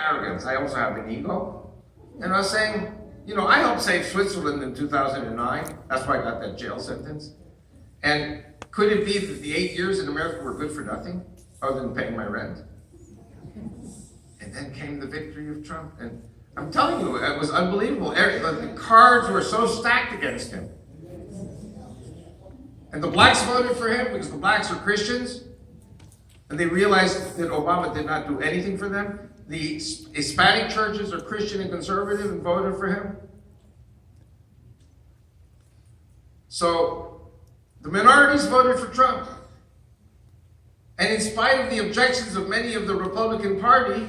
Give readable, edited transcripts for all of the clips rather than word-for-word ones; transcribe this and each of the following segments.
arrogance. I also have an ego. And I was saying, I helped save Switzerland in 2009. That's why I got that jail sentence. And could it be that the 8 years in America were good for nothing other than paying my rent? And then came the victory of Trump. And I'm telling you, it was unbelievable. The cards were so stacked against him. And the blacks voted for him because the blacks are Christians. And they realized that Obama did not do anything for them. The Hispanic churches are Christian and conservative and voted for him. So the minorities voted for Trump. And in spite of the objections of many of the Republican Party,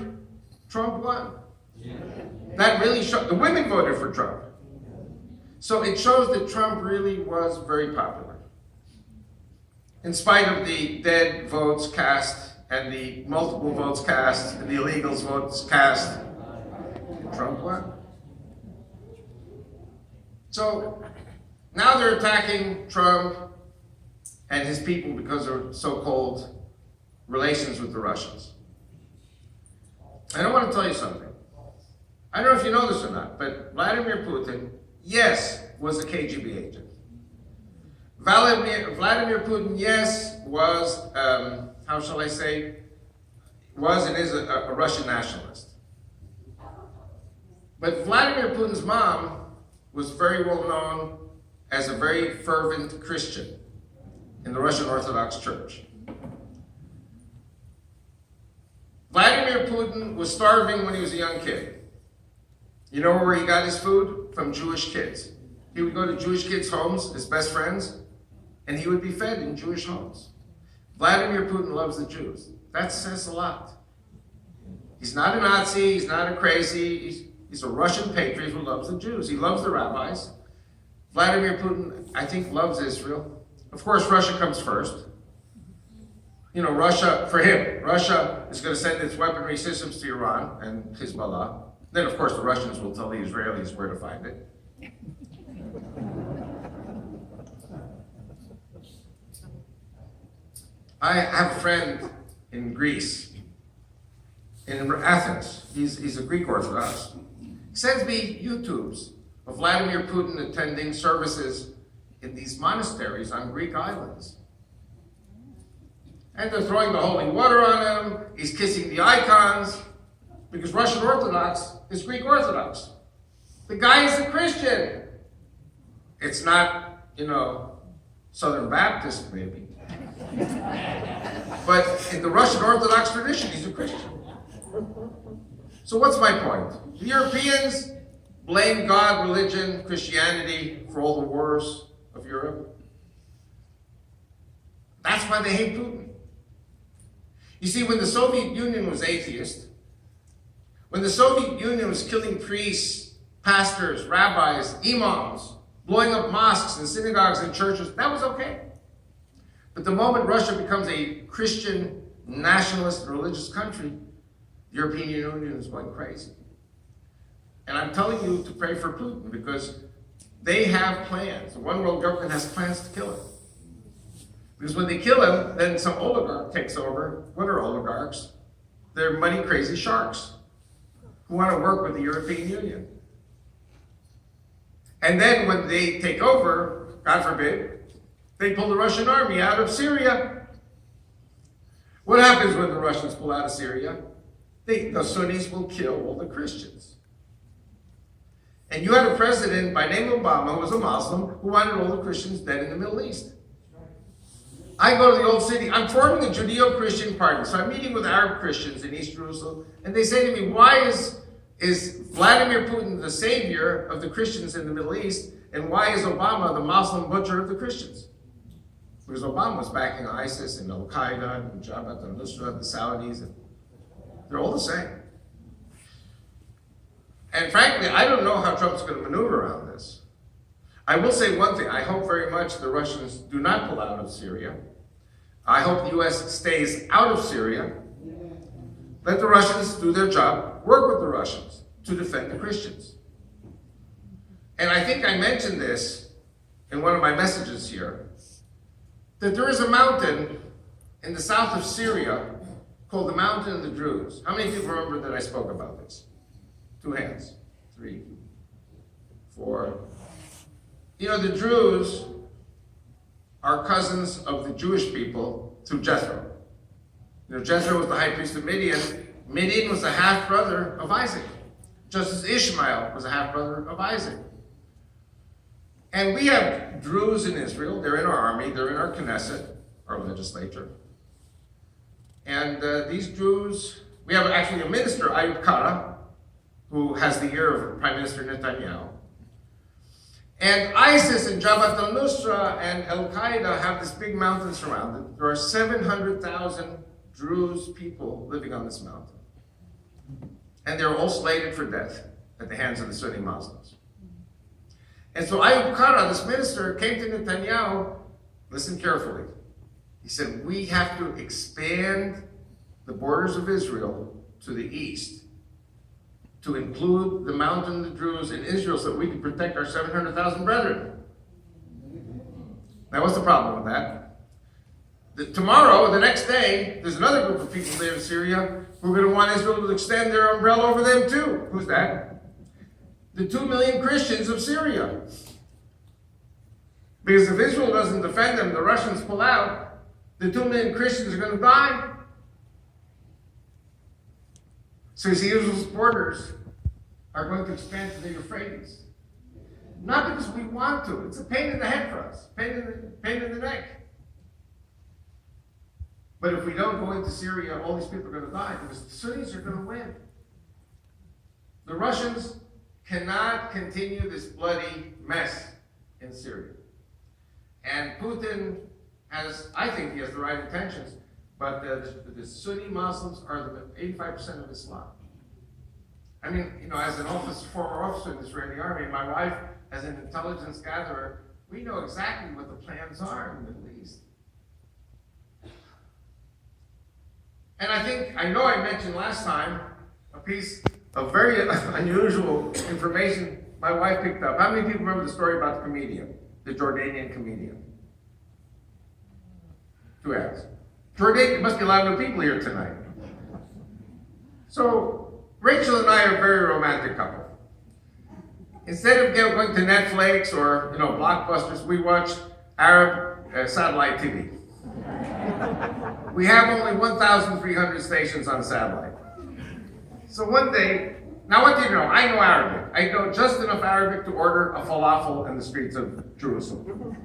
Trump won. Yeah. That really showed. The women voted for Trump. So it shows that Trump really was very popular. In spite of the dead votes cast and the multiple votes cast and the illegals votes cast, Trump won. So now they're attacking Trump and his people because of so-called relations with the Russians. And I want to tell you something. I don't know if you know this or not, but Vladimir Putin, yes, was a KGB agent. Vladimir Putin, yes, was, how shall I say, was and is a Russian nationalist. But Vladimir Putin's mom was very well known as a very fervent Christian in the Russian Orthodox Church. Vladimir Putin was starving when he was a young kid. You know where he got his food? From Jewish kids. He would go to Jewish kids' homes, his best friends, and he would be fed in Jewish homes. Vladimir Putin loves the Jews. That says a lot. He's not a Nazi, he's not a crazy, he's a Russian patriot who loves the Jews. He loves the rabbis. Vladimir Putin, I think, loves Israel. Of course, Russia comes first. Russia, for him, Russia is going to send its weaponry systems to Iran and Hezbollah. Then, of course, the Russians will tell the Israelis where to find it. I have a friend in Greece, in Athens. He's a Greek Orthodox. He sends me YouTubes of Vladimir Putin attending services in these monasteries on Greek islands. And they're throwing the holy water on him. He's kissing the icons. Because Russian Orthodox is Greek Orthodox. The guy is a Christian. It's not, Southern Baptist maybe. But in the Russian Orthodox tradition, he's a Christian. So what's my point? The Europeans blame God, religion, Christianity for all the wars of Europe. That's why they hate Putin. You see, when the Soviet Union was atheist, when the Soviet Union was killing priests, pastors, rabbis, imams, blowing up mosques and synagogues and churches, that was okay. But the moment Russia becomes a Christian, nationalist, religious country, the European Union is going crazy. And I'm telling you to pray for Putin because they have plans. The one world government has plans to kill him. Because when they kill him, then some oligarch takes over. What are oligarchs? They're money-crazy sharks who want to work with the European Union. And then when they take over, God forbid, they pull the Russian army out of Syria. What happens when the Russians pull out of Syria? The Sunnis will kill all the Christians. And you had a president by name Obama who was a Muslim who wanted all the Christians dead in the Middle East. I go to the old city. I'm forming a Judeo-Christian party. So I'm meeting with Arab Christians in East Jerusalem. And they say to me, why is Vladimir Putin the savior of the Christians in the Middle East? And why is Obama the Muslim butcher of the Christians? Because Obama was backing ISIS and Al-Qaeda and Jabhat al-Nusra, the Saudis. And they're all the same. And frankly, I don't know how Trump's going to maneuver around this. I will say one thing. I hope very much the Russians do not pull out of Syria. I hope the U.S. stays out of Syria. Let the Russians do their job. Work with the Russians to defend the Christians. And I think I mentioned this in one of my messages here, that there is a mountain in the south of Syria called the Mountain of the Druze. How many people remember that I spoke about this? 2 hands. 3, 4. You know, the Druze are cousins of the Jewish people through Jethro. You know, Jethro was the high priest of Midian. Midian was a half-brother of Isaac, just as Ishmael was a half-brother of Isaac. And we have Druze in Israel. They're in our army. They're in our Knesset, our legislature. And these Druze, we have actually a minister, Ayub Kara, who has the ear of Prime Minister Netanyahu. And ISIS and Jabhat al-Nusra and Al-Qaeda have this big mountain surrounded. There are 700,000 Druze people living on this mountain. And they're all slated for death at the hands of the Sunni Muslims. And so Ayub Kara, this minister, came to Netanyahu, listen carefully. He said, we have to expand the borders of Israel to the east to include the mountain of the Druze in Israel so that we can protect our 700,000 brethren. Now, what's the problem with that? Tomorrow, the next day, there's another group of people there in Syria who are going to want Israel to extend their umbrella over them too. Who's that? The 2 million Christians of Syria. Because if Israel doesn't defend them, the Russians pull out, the 2 million Christians are going to die. So you see, Israel's borders are going to expand to the Euphrates. Not because we want to. It's a pain in the head for us. Pain in the neck. But if we don't go into Syria, all these people are going to die because the Sunnis are going to win. The Russians cannot continue this bloody mess in Syria. And Putin I think he has the right intentions, but the Sunni Muslims are 85% of Islam. I mean, you know, as an former officer in the Israeli army, my wife, as an intelligence gatherer, we know exactly what the plans are in the Middle East. And I know I mentioned last time a piece of very unusual information my wife picked up. How many people remember the story about the comedian, the Jordanian comedian? 2 hands. Jordan, there must be a lot of new people here tonight. So, Rachel and I are a very romantic couple. Instead of going to Netflix or, you know, Blockbusters, we watch Arab satellite TV. We have only 1,300 stations on satellite. So one day, now what do you know? I know Arabic. I know just enough Arabic to order a falafel in the streets of Jerusalem.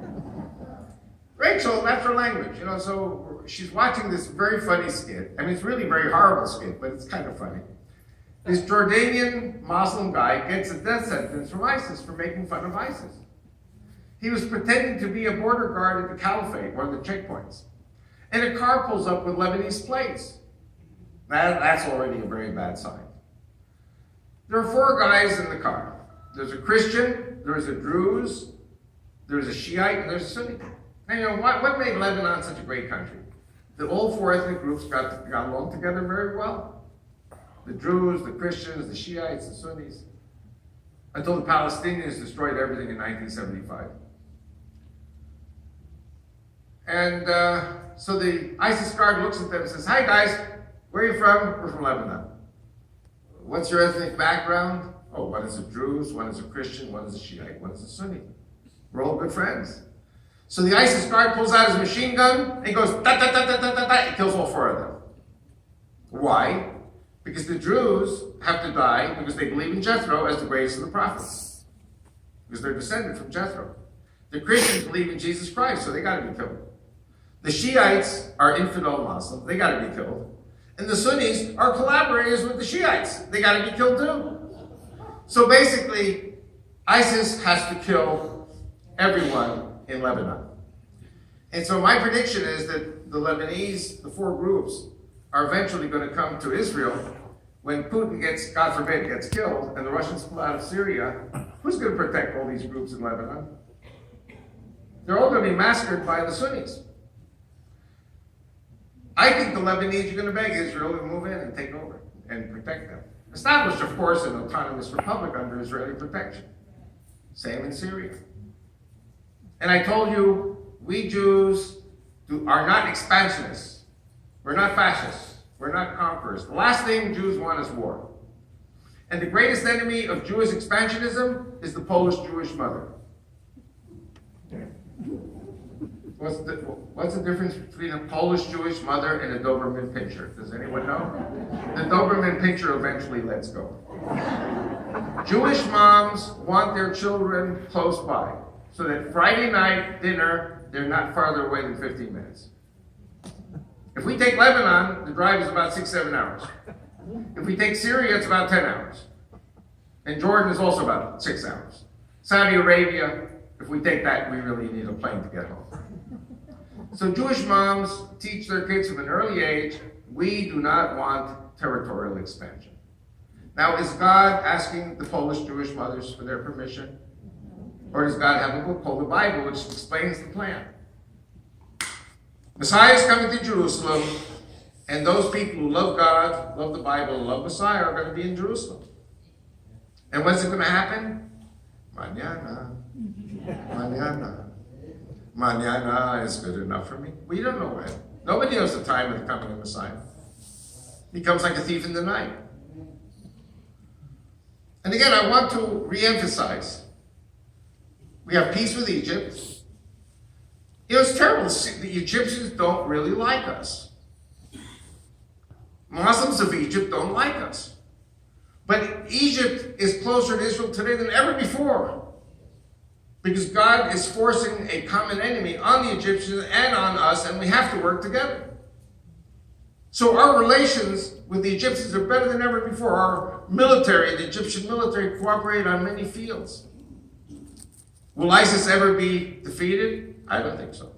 Rachel, that's her language, you know, so she's watching this very funny skit. I mean, it's really a very horrible skit, but it's kind of funny. This Jordanian Muslim guy gets a death sentence from ISIS for making fun of ISIS. He was pretending to be a border guard at the Caliphate, one of the checkpoints. And a car pulls up with Lebanese plates. That's already a very bad sign. There are 4 guys in the car. There's a Christian, there's a Druze, there's a Shiite, and there's a Sunni. And you know, what made Lebanon such a great country? That all 4 ethnic groups got along together very well. The Druze, the Christians, the Shiites, the Sunnis. Until the Palestinians destroyed everything in 1975. And so the ISIS guard looks at them and says, hi guys, where are you from? We're from Lebanon. What's your ethnic background? Oh, one is a Druze, one is a Christian, one is a Shiite, one is a Sunni. We're all good friends. So the ISIS guard pulls out his machine gun and he goes, da, da, da, da, da, da, da. He kills all 4 of them. Why? Because the Druze have to die because they believe in Jethro as the greatest of the prophets. Because they're descended from Jethro. The Christians believe in Jesus Christ, so they got to be killed. The Shiites are infidel Muslims. They got to be killed. And the Sunnis are collaborators with the Shiites. They got to be killed too. So basically, ISIS has to kill everyone in Lebanon. And so my prediction is that the Lebanese, the 4 groups, are eventually going to come to Israel when Putin gets, God forbid, gets killed and the Russians pull out of Syria. Who's going to protect all these groups in Lebanon? They're all going to be massacred by the Sunnis. I think the Lebanese are going to beg Israel to move in and take over and protect them. Established, of course, an autonomous republic under Israeli protection. Same in Syria. And I told you, we Jews are not expansionists. We're not fascists. We're not conquerors. The last thing Jews want is war. And the greatest enemy of Jewish expansionism is the Polish Jewish mother. What's the difference between a Polish Jewish mother and a Doberman Pinscher? Does anyone know? The Doberman Pinscher eventually lets go. Jewish moms want their children close by, so that Friday night dinner, they're not farther away than 15 minutes. If we take Lebanon, the drive is about 6-7 hours. If we take Syria, it's about 10 hours. And Jordan is also about 6 hours. Saudi Arabia, if we take that, we really need a plane to get home. So Jewish moms teach their kids from an early age, we do not want territorial expansion. Now, is God asking the Polish Jewish mothers for their permission? Or does God have a book called the Bible which explains the plan? Messiah is coming to Jerusalem, and those people who love God, love the Bible, love Messiah are going to be in Jerusalem. And when's it going to happen? Mañana. Mañana. Mañana is good enough for me. We don't know when. Nobody knows the time of the coming of Messiah. He comes like a thief in the night. And again, I want to re-emphasize. We have peace with Egypt. You know, it's terrible. The Egyptians don't really like us. Muslims of Egypt don't like us. But Egypt is closer to Israel today than ever before. Because God is forcing a common enemy on the Egyptians and on us, and we have to work together. So our relations with the Egyptians are better than ever before. Our military, the Egyptian military, cooperate on many fields. Will ISIS ever be defeated? I don't think so.